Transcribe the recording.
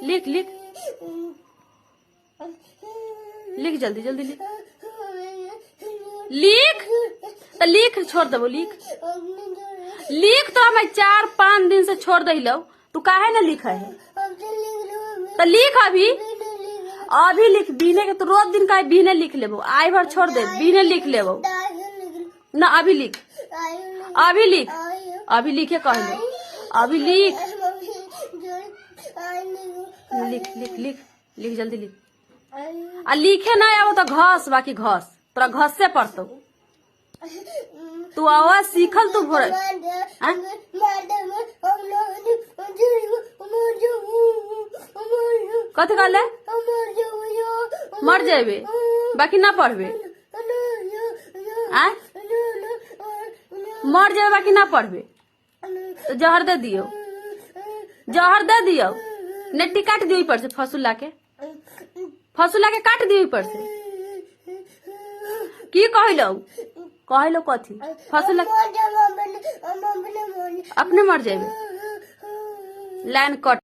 लिख लिख लिख जल्दी जल्दी लिख लिख तो लिख छोड़ देबो लिख लिख तो मैं 4-5 दिन से छोड़ दे लो तू काहे ना लिखा है तो लिख अभी अभी लिख बीने के तो रोज दिन का बीने लिख लेबो आई भर छोड़ दे बीने लिख लेबो ना अभी लिख अभी लिख अभी लिखे कहले अभी लिख लिख लिख लिख लिख जल्दी लिख आ लिखे ना आवो तो घस बाकी घस तोरा घस से पढ़तो तू आवाज सीखल तू भोर कथी कहले मर जेबे बाकी ना पढ़बे मर जेबे बाकी ना पढ़बे तो जहर दे दियो नेटी काट दियो पर से फसुला के काट दियो पर से की कहलो कथी फसुला अपने मर जेबे लाइन कट